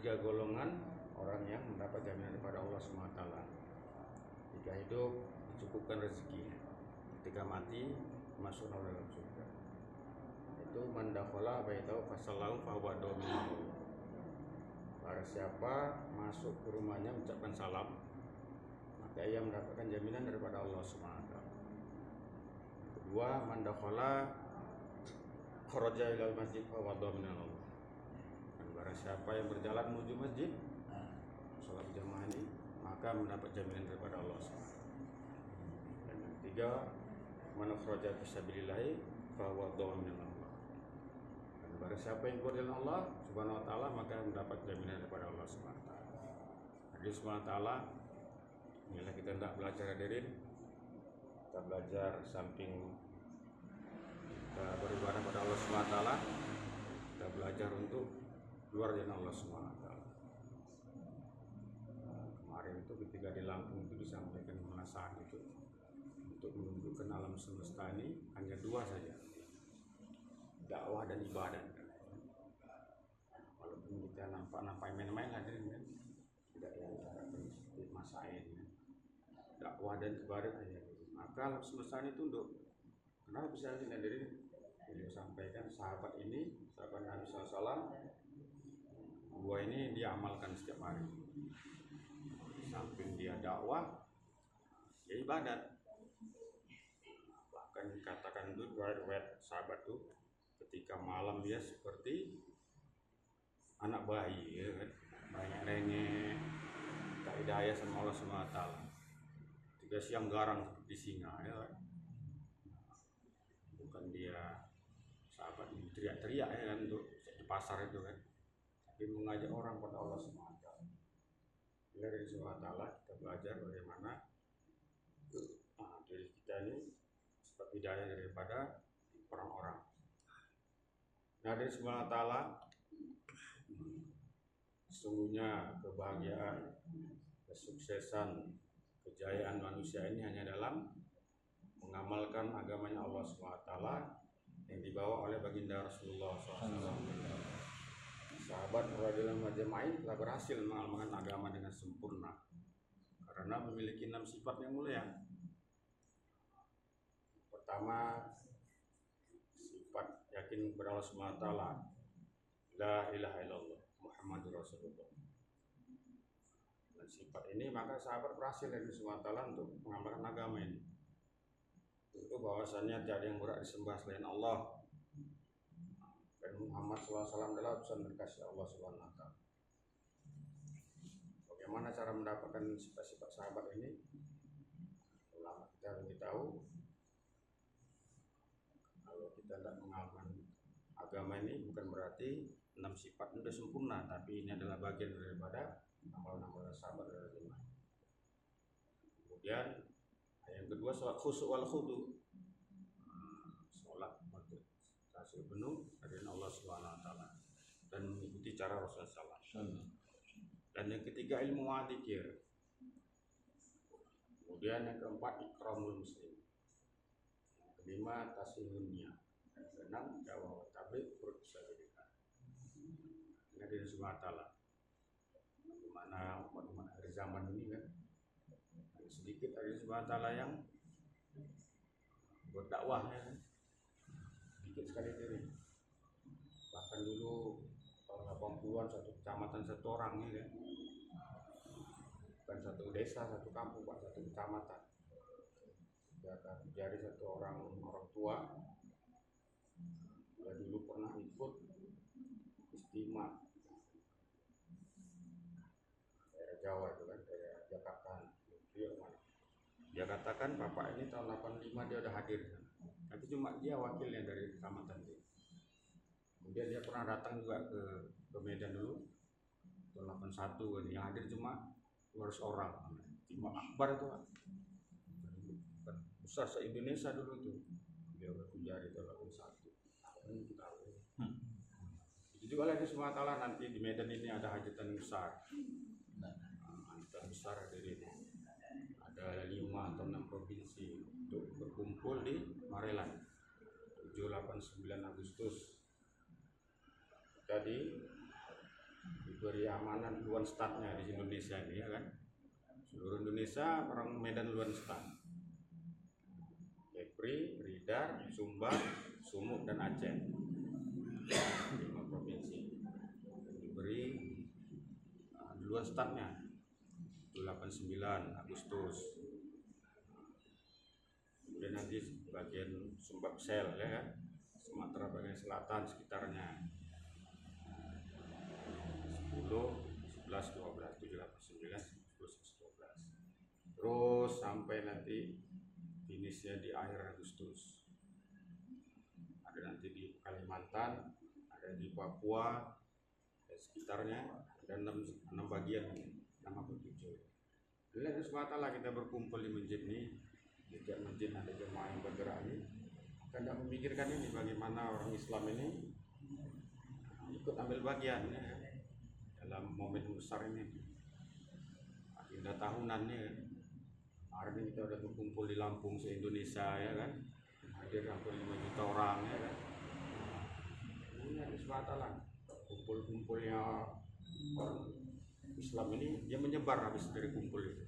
3 golongan orang yang mendapat jaminan daripada Allah SWT. Jika hidup dicukupkan rezeki, ketika mati masuk dalam surga. Itu man dakhala baitahu fasallahu fahuwa dhamin. Barang siapa masuk ke rumahnya mengucapkan salam, maka ia mendapatkan jaminan daripada Allah SWT. Kedua, man dakhala kharaja ilal masjid fahuwa dhamin Allah. Dan barang siapa yang berjalan menuju masjid salat jamaah ini, maka mendapat jaminan daripada Allah SWT. Dan yang ketiga, man kharaja fisabilillah fahuwa dhamin Allah. Barang siapa yang keluar jalan Allah Subhanahu wa taala, maka mendapat jaminan daripada Allah Subhanahu wa taala. Hadis Subhanahu wa taala, inilah kita hendak belajar hadirin. Kita belajar samping kita beribadah pada Allah Subhanahu wa taala, kita belajar untuk keluar jalan Allah Subhanahu wa taala. Kemarin itu ketika di Lampung itu disampaikan penasaan itu untuk menunjukkan alam semesta ini hanya 2 saja, dakwah dan ibadah. Walaupun kita nampak main-main hadirin kan, tidak yang seperti masain kan. Dakwah dan ibadah saja. Maka alam semesta ini tunduk. Kenapa bisa hadirin? Beliau sampaikan sahabat ini, sahabat Nabi SAW, 2 ini dia amalkan setiap hari. Samping dia dakwah, dia ibadat. Bahkan dikatakan itu riwayat sahabat itu, ketika malam dia seperti anak bayi, ya kan? Rengek-rengek, tak hidayah sama Allah SWT. Ketika siang garang seperti singa, ya kan? Bukan dia sahabat ini teriak-teriak ya kan, untuk di pasar itu kan, tapi mengajak orang pada Allah SWT. Dari SWT kita belajar bagaimana diri kita ini sebab hidayah daripada orang-orang. Nah, dari SWT, sesungguhnya kebahagiaan, kesuksesan, kejayaan manusia ini hanya dalam mengamalkan agamanya Allah SWT yang dibawa oleh baginda Rasulullah SAW. Sahabat radhiyallahu anhum telah berhasil mengamalkan agama dengan sempurna karena memiliki 6 sifat yang mulia. Pertama, sifat yakin kepada Allah SWT, la ilaha illallah Muhammadur Rasulullah. Dan sifat ini maka sahabat berhasil dari SWT untuk mengamalkan agama ini. Itu bahwasannya tiada yang berhak disembah selain Allah, dan Muhammad SAW adalah utusan terkasih Allah SWT. Bagaimana cara mendapatkan sifat-sifat sahabat ini? Ulama kita lebih tahu. Kalau kita tidak mengamalkan agama ini bukan berarti 6 sifat itu sudah sempurna, tapi ini adalah bagian daripada amal-amal sahabat radhiyallahu anhum. Kemudian yang kedua, salat khusyuk wal khudu, salat hasil penuh dari Allah Subhanahu wa taala dan mengikuti cara Rasulullah SAW. Dan yang ketiga, ilmu adzikir. Kemudian yang keempat, ikramul muslim. Yang kelima, tasihun niat. Yang keenam, dakwah tabligh bersabilillah. Ini dari Subhanahu wa taala. Bagaimana umat-umat akhir zaman ini kan, ada sedikit dari Subhanahu wa taala yang berdakwah ya, sedikit sekali diri. Bahkan dulu tahun 80-an satu kecamatan 1 orang ya, bukan 1 desa, 1 kampung, Pak, 1 kecamatan. Jadi 1 orang tua dia dulu pernah ikut istimewa daerah Jawa itu kan, daerah Jakarta. Dia katakan bapak ini tahun 85 dia udah hadir, tapi cuma dia wakilnya dari kecamatan dia. Kemudian dia pernah datang juga ke Medan dulu tahun 81 kan, yang hadir cuma 200 orang. Timah akbar itu kan, besar se-Indonesia dulu itu. Dia berkunjung di tahun 81. Itu juga lagi semua taala nanti di Medan ini ada hajatan besar. Hajatan besar dari ini. Ada 5 atau 6 provinsi untuk berkumpul di Maryland 7, 8, 9 Agustus. Jadi di diberi amanah duluan startnya di Indonesia ini ya kan. Seluruh Indonesia orang Medan duluan start. Kepri, Ridar, Sumbar, Sumut dan Aceh. 5 provinsi. Diberi duluan startnya 89 Agustus. Kemudian nanti bagian Sumbaksel ya kan. Sumatera bagian selatan sekitarnya 10, 11, 12, 7, 8, 9, 10, 12. Terus sampai nanti finishnya di akhir Agustus. Ada nanti di Kalimantan, ada di Papua dan sekitarnya, ada 6 bagian, 6 atau 7. Bila kesempatan kita berkumpul di masjid ini, di tiap masjid ada jemaah yang bergerak ini, kita tidak memikirkan ini bagaimana orang Islam ini ikut ambil bagian ya, dalam momen besar ini, agenda tahunannya. Hari ini kita udah berkumpul di Lampung se-Indonesia ya kan, hadir hampir 5 juta orang ya kan. Ini ada kesempatan kumpul-kumpulnya orang Islam ini, dia menyebar habis dari kumpul itu,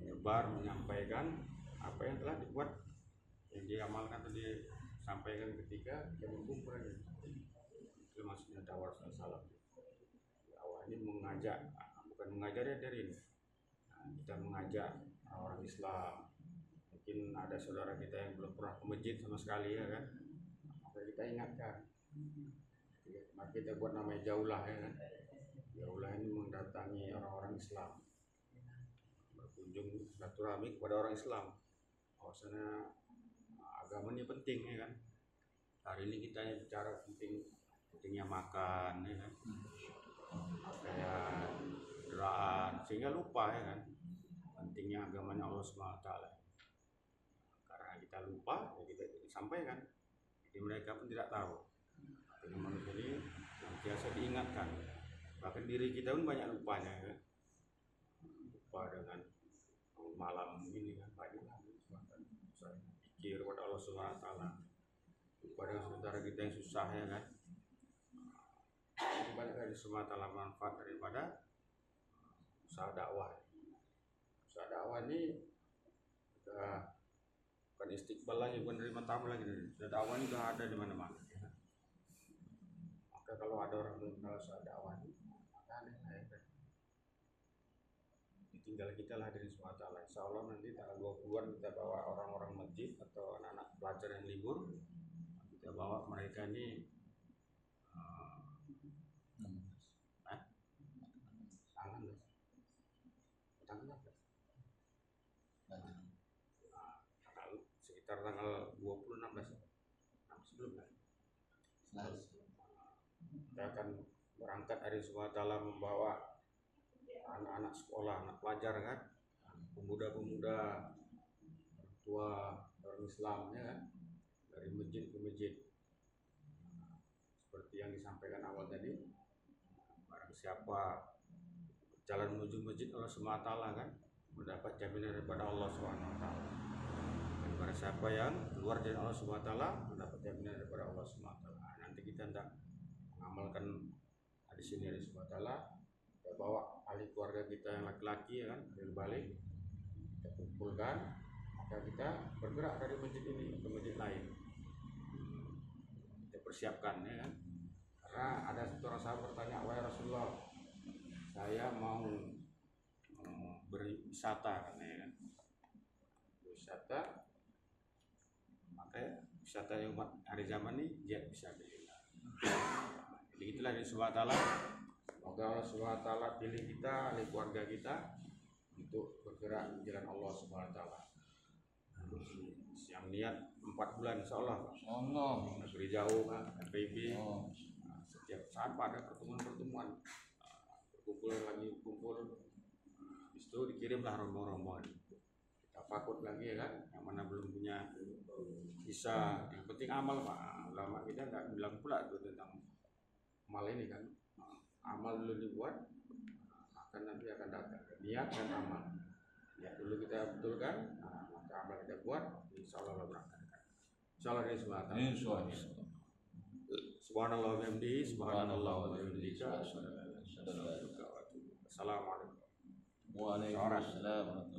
menyebar, menyampaikan apa yang telah dibuat, yang diamalkan atau disampaikan ketika dia berkumpul ini. Itu maksudnya dakwah salam. Dakwah ini mengajak, bukan mengajar ya dari ini. Kita mengajak orang Islam. Mungkin ada saudara kita yang belum pernah ke masjid sama sekali ya kan, maka kita ingatkan. Maka kita buat namanya jaulah ya kan. Jaulah ini mendatangi orang-orang Islam, berkunjung silaturahmi kepada orang Islam. Bahwasanya agama ini penting ya kan. Hari ini kita bicara pentingnya makan ya kan, pakaian, kendaraan, sehingga lupa ya kan pentingnya agamanya Allah SWT. Karena kita lupa, ya kita disampaikan, jadi mereka pun tidak tahu. Jadi manusia ini biasa diingatkan. Bahkan diri kita pun banyak lupanya ya. Lupa dengan malam ini kan, banyak pikir kepada Allah SWT. Lupa dengan saudara kita yang susah ya kan. Ini banyak dari SWT manfaat daripada usaha dakwah. Usaha dakwah ini bukan istiqbal lagi, bukan nerima tamu lagi. Usaha dakwah ini sudah ada di mana-mana ya. Maka kalau ada orang mengenal usaha dakwah ini, maka ada ya kan. Tinggal kita lah dari SWT. Insya Allah nanti tanggal 20-an kita bawa orang-orang masjid atau anak-anak pelajar yang libur, kita bawa mereka ini sekitar tanggal 20-16 sebelumnya kita akan berangkat dari SWT membawa anak-anak sekolah, anak pelajar kan, pemuda-pemuda, tua orang Islam ya kan, dari masjid ke masjid. Seperti yang disampaikan awal tadi, barang siapa jalan menuju masjid Allah SWT kan, mendapat jaminan daripada Allah SWT. Dan barang siapa yang keluar dari Allah SWT mendapat jaminan daripada Allah SWT. Nanti kita hendak mengamalkan hadis ini dari SWT. Kita bawa ahli keluarga kita yang laki-laki ya kan, dari balik kita kumpulkan, maka kita bergerak dari masjid ini ke masjid lain. Kita persiapkan ya kan. Karena ada satu orang sahabat bertanya, wahai Rasulullah, saya mau berwisata kan ya kan. Wisata, maka wisata yang umat hari zaman ini jihad fisabilillah. Jadi itulah dari SWT. Semoga Allah SWT pilih kita, pilih keluarga kita untuk bergerak di jalan Allah SWT. Yang niat 4 bulan insya Allah. Negeri jauh kan, FPB. Setiap saat ada pertemuan-pertemuan, berkumpul lagi kumpul, habis itu dikirimlah rombongan. Kita takut lagi ya kan, yang mana belum punya bisa. Yang penting amal Pak. Ulama kita nggak bilang pula itu tentang amal ini kan. Amal dulu dibuat, maka nanti akan datang niat dan amal. Niat dulu kita betulkan, maka amal kita buat, insya Allah berangkat. Insya Allah dari selatan. Subhanallah wa bihamdihi, subhanallah wa bihamdihi. Assalamualaikum. Waalaikumsalam.